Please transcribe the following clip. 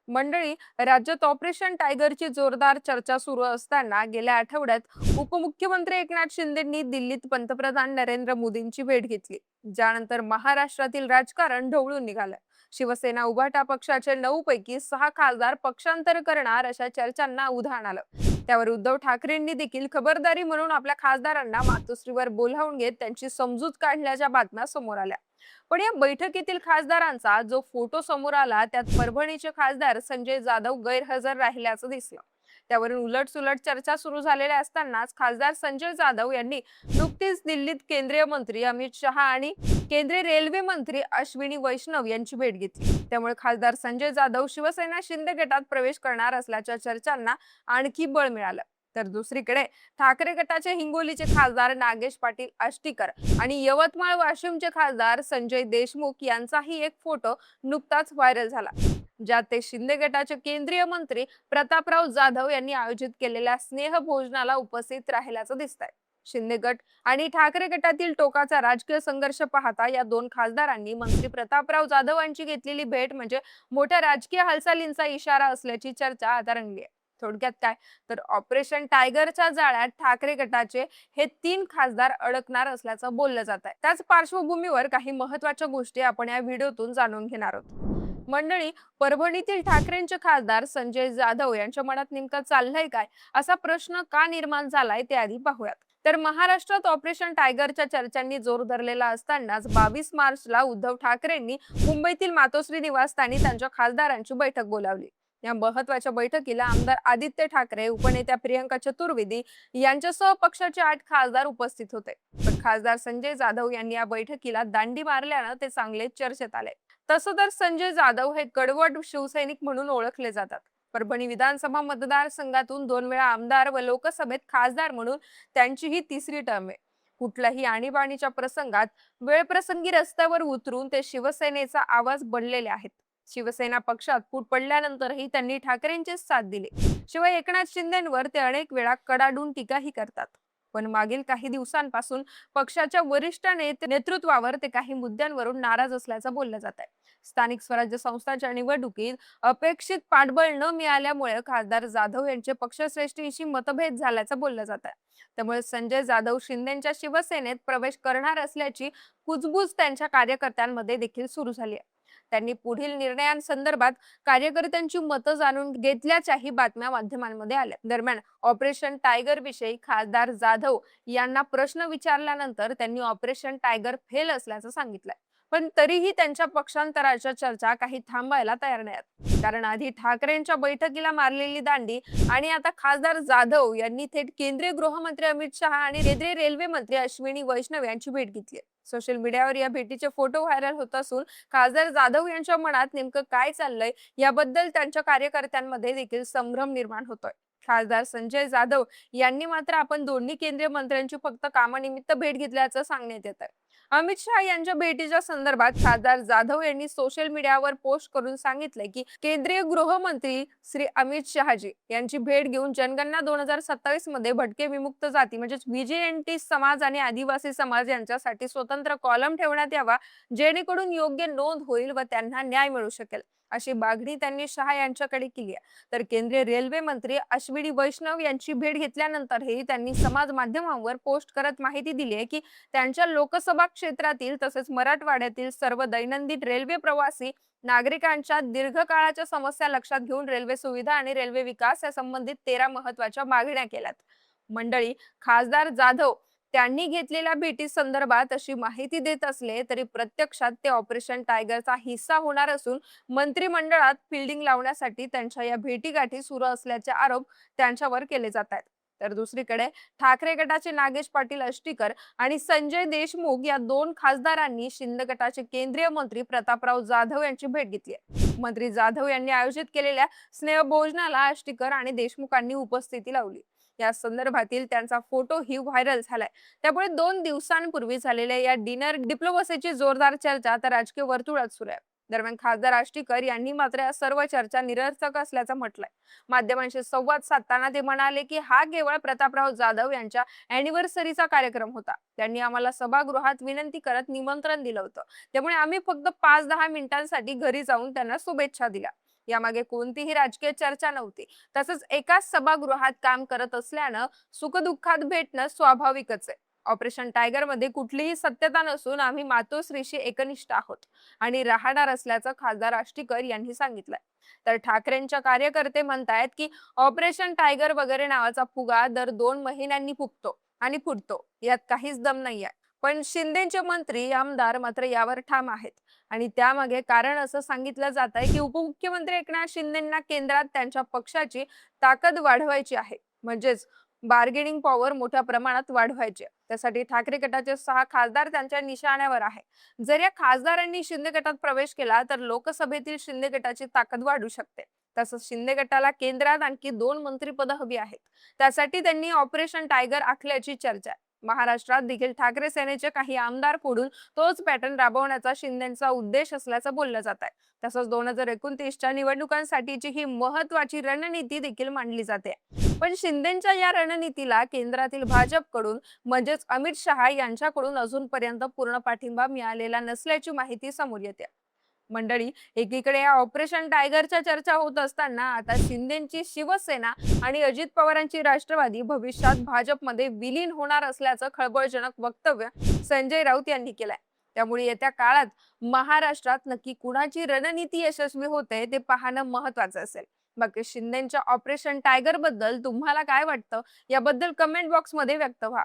मंडळी, राज्यात ऑपरेशन टायगरची जोरदार चर्चा सुरू असताना गेल्या आठवड्यात उपमुख्यमंत्री एकनाथ शिंदेंनी दिल्लीत पंतप्रधान नरेंद्र मोदींची भेट घेतली. ज्यानंतर महाराष्ट्रातील राजकारण ढवळून निघालं. शिवसेना उभाटा पक्षाचे 9 पैकी 6 खासदार पक्षांतर करणार अशा चर्चांना उधाण आलं. त्यावर उद्धव ठाकरेंनी देखील खबरदारी म्हणून आपल्या खासदारांना मातोश्रीवर बोलावून घेत त्यांची समजूत काढल्याच्या बातम्या समोर आल्या. पण या बैठकीतील खासदारांचा जो फोटो समोर आला त्यात परभणीचे खासदार संजय जाधव गैरहजर राहिल्याचं दिसलं. त्यावरून उलटसुलट चर्चा सुरू झालेल्या असतानाच खासदार संजय जाधव यांनी नुकतीच दिल्लीत केंद्रीय मंत्री अमित शहा आणि केंद्रीय रेल्वे मंत्री अश्विनी वैष्णव यांची भेट घेतली. त्यामुळे खासदार संजय जाधव शिवसेना शिंदे गटात प्रवेश करणार असल्याच्या चर्चांना आणखी बळ मिळालं. तर दुसरीकडे ठाकरे गटाचे हिंगोलीचे खासदार नागेश पाटील आष्टीकर आणि यवतमाळ वाशिमचे खासदार संजय देशमुख यांचाही एक फोटो नुकताच व्हायरल झाला, ज्यात ते शिंदे गटाचे केंद्रीय मंत्री प्रतापराव जाधव यांनी आयोजित केलेल्या स्नेहभोजनाला उपस्थित राहिल्याचं दिसतंय. शिंदे गट आणि ठाकरे गटातील टोकाचा राजकीय संघर्ष पाहता या दोन खासदारांनी मंत्री प्रतापराव जाधव यांची घेतलेली भेट म्हणजे मोठ्या राजकीय हालचालींचा इशारा असल्याची चर्चा आता रंगली आहे. थोडक्यात काय, तर ऑपरेशन टायगरच्या जाळ्यात ठाकरे गटाचे हे 3 खासदार अडकणार असल्याचं बोललं जात आहे. त्याच पार्श्वभूमीवर काही महत्त्वाच्या गोष्टी आपण या व्हिडिओतून जाणून घेणार आहोत. मंडळी, परभणीतील ठाकरेंचे खासदार संजय जाधव यांच्या मनात नेमकं चाललंय काय, असा प्रश्न का निर्माण झालाय ते आधी पाहूयात. तर महाराष्ट्रात ऑपरेशन टायगरच्या चर्चांनी जोर धरलेला असतानाच 22 मार्चला उद्धव ठाकरेंनी मुंबईतील मातोश्री निवासस्थानी त्यांच्या खासदारांची बैठक बोलावली. या महत्वाच्या बैठकीला आमदार आदित्य ठाकरे, उपनेत्या प्रियंका चतुर्वेदी यांच्यासह पक्षाचे 8 खासदार उपस्थित होते. पण खासदार संजय जाधव यांनी या बैठकीला दांडी मारल्यानं ते चांगले चर्चेत आले. तसं तर संजय जाधव हे कडवट शिवसैनिक म्हणून ओळखले जातात. परभणी विधानसभा मतदारसंघातून 2 वेळा आमदार व लोकसभेत खासदार म्हणून त्यांची ही तिसरी टर्म आहे. कुठल्याही आणीबाणीच्या प्रसंगात वेळप्रसंगी रस्त्यावर उतरून ते शिवसेनेचा आवाज बनलेले आहेत. शिवसेना पक्षात फूट पडल्यानंतरही त्यांनी ठाकरेंचीच साथ दिली. शिवाय एकनाथ शिंदेंवर ते अनेक वेळा कडाडून टीकाही करतात. पण मागील काही दिवसांपासून पक्षाच्या वरिष्ठ नेतृत्वावर ते काही मुद्द्यांवरून नाराज असल्याचं बोललं जात आहे. स्थानिक स्वराज्य संस्थांच्या निवडणुकीत अपेक्षित पाठबळ न मिळाल्यामुळे खासदार जाधव यांचे पक्षश्रेष्ठींशी मतभेद झाल्याचं बोललं जात आहे. त्यामुळे संजय जाधव शिंदेच्या शिवसेनेत प्रवेश करणार असल्याची कुजबूज त्यांच्या कार्यकर्त्यांमध्ये देखील सुरू झाली आहे. त्यांनी पुढील निर्णयांसंदर्भात कार्यकर्त्यांची मतं जाणून घेतल्याच्याही बातम्या माध्यमांमध्ये आल्या. दरम्यान ऑपरेशन टायगर विषयी खासदार जाधव यांना प्रश्न विचारल्यानंतर त्यांनी ऑपरेशन टायगर फेल असल्याचं सांगितलंय. पण तरीही त्यांच्या पक्षांतराच्या चर्चा काही थांबायला तयार नाहीत. कारण आधी ठाकरेंच्या बैठकीला मारलेली दांडी आणि आता खासदार जाधव यांनी थेट केंद्रीय गृहमंत्री अमित शहा आणि केंद्रीय रेल्वे मंत्री अश्विनी वैष्णव यांची भेट घेतली. सोशल मीडियावर या भेटीचे फोटो व्हायरल होत असून खासदार जाधव यांच्या मनात नेमकं काय चाललंय याबद्दल त्यांच्या कार्यकर्त्यांमध्ये देखील संभ्रम निर्माण होतोय. खासदार संजय जाधव यांनी मात्र आपण दोन्ही केंद्रीय मंत्र्यांची फक्त कामानिमित्त भेट घेतल्याचं सांगण्यात येत आहे. अमित शहा यांच्या भेटीच्या संदर्भात खासदार जाधव यांनी सोशल मीडियावर पोस्ट करून सांगितलंय की केंद्रीय गृहमंत्री श्री अमित शहाजी यांची भेट घेऊन जनगणना 2027 मध्ये भटके विमुक्त जाती म्हणजेच व्हीजेएनटी समाज आणि आदिवासी समाज यांच्यासाठी स्वतंत्र कॉलम ठेवण्यात यावा, जेणेकरून योग्य नोंद होईल व त्यांना न्याय मिळू शकेल, अशी मागणी त्यांनी शहा यांच्याकडे केली आहे. तर केंद्रीय रेल्वे मंत्री अश्विनी वैष्णव यांची भेट घेतल्यानंतरही त्यांनी समाज माध्यमांवर पोस्ट करत माहिती दिली आहे की त्यांच्या लोकसभा क्षेत्रातील तसेच मराठवाड्यातील सर्व दैनंदिन रेल्वे प्रवासी नागरिकांच्या दीर्घकाळाच्या समस्या लक्षात घेऊन रेल्वे सुविधा आणि रेल्वे विकास या संबंधित 13 महत्वाच्या मागण्या केल्यात. मंडळी, खासदार जाधव त्यांनी घेतलेल्या भेटी संदर्भात अशी माहिती देत असले तरी प्रत्यक्षात ते ऑपरेशन टायगरचा हिस्सा होणार असून मंत्रिमंडळात फिल्डिंग लावण्यासाठी त्यांच्या या भेटीगाठी सुरू असल्याचे आरोप त्यांच्यावर केले जात आहेत. तर दुसरीकडे ठाकरे गटाचे नागेश पाटील आष्टीकर आणि संजय देशमुख या 2 खासदारांनी शिंदे गटाचे केंद्रीय मंत्री प्रतापराव जाधव यांची भेट घेतली आहे. मंत्री जाधव यांनी आयोजित केलेल्या स्नेहभोजनाला आष्टीकर आणि देशमुखांनी उपस्थिती लावली. या संदर्भातील त्यांचा फोटो ही व्हायरल झालाय. त्यामुळे 2 दिवसांपूर्वी झालेल्या या डिनर डिप्लोमसीची जोरदार चर्चा तर राजकीय वर्तुळात सुरू आहे. दरम्यान खासदार आष्टीकर यांनी मात्र या सर्व चर्चा निरर्थक असल्याचं म्हटलंय. माध्यमांशी संवाद साधताना ते म्हणाले की हा केवळ प्रतापराव जाधव यांच्या अॅनिव्हर्सरीचा कार्यक्रम होता. त्यांनी आम्हाला सभागृहात विनंती करत निमंत्रण दिलं होतं, त्यामुळे आम्ही फक्त 5-10 मिनिटांसाठी घरी जाऊन त्यांना शुभेच्छा दिल्या. यामागे कोणतीही राजकीय चर्चा नव्हती. तसंच एकाच सभागृहात काम करत असल्यानं सुखदुःखात भेटणं स्वाभाविकच आहे. ऑपरेशन टायगरमध्ये कुठलीही सत्यता नसून आम्ही मातोश्रीशी एकनिष्ठ आहोत आणि राहणार असल्याचं खासदार आष्टीकर यांनी सांगितलंय. तर ठाकरेंच्या कार्यकर्ते म्हणतायत की ऑपरेशन टायगर वगैरे नावाचा फुगा दर 2 महिन्यांनी फुगतो आणि फुटतो, यात काहीच दम नाहीये. पण शिंदेचे मंत्री आमदार मात्र यावर ठाम आहेत आणि त्यामागे कारण असं सांगितलं जात आहे की उपमुख्यमंत्री एकनाथ शिंदेंना केंद्रात त्यांच्या पक्षाची ताकद वाढवायची आहे. म्हणजेच बार्गेनिंग पॉवर मोठ्या प्रमाणात वाढवायची आहे. त्यासाठी ठाकरे गटाचे 6 खासदार त्यांच्या निशाण्यावर आहे. जर या खासदारांनी शिंदे गटात प्रवेश केला तर लोकसभेतील शिंदे गटाची ताकद वाढू शकते. तसंच शिंदे गटाला केंद्रात आणखी 2 मंत्रिपदं हवी आहेत. त्यासाठी त्यांनी ऑपरेशन टायगर आखल्याची चर्चा आहे. महाराष्ट्रात देखील ठाकरे सेनेचे काही आमदार फोडून तोच पॅटर्न राबवण्याचा शिंदेचा उद्देश असल्याचं बोललं जात आहे. तसंच 2029च्या निवडणुकांसाठीची ही महत्वाची रणनीती देखील मांडली जाते. पण शिंदेच्या या रणनीतीला केंद्रातील भाजपकडून म्हणजेच अमित शहा यांच्याकडून अजूनपर्यंत पूर्ण पाठिंबा मिळालेला नसल्याची माहिती समोर येते. मंडळी, एकीकडे या ऑपरेशन टायगरच्या चर्चा होत असताना आता शिंदेची शिवसेना आणि अजित पवारांची राष्ट्रवादी भविष्यात भाजपमध्ये विलीन होणार असल्याचं खळबळजनक वक्तव्य संजय राऊत यांनी केलंय. त्यामुळे येत्या काळात महाराष्ट्रात नक्की कुणाची रणनीती यशस्वी होते ते पाहणं महत्वाचं असेल. बाकी शिंदेच्या ऑपरेशन टायगर बद्दल तुम्हाला काय वाटतं याबद्दल कमेंट बॉक्स मध्ये व्यक्त व्हा.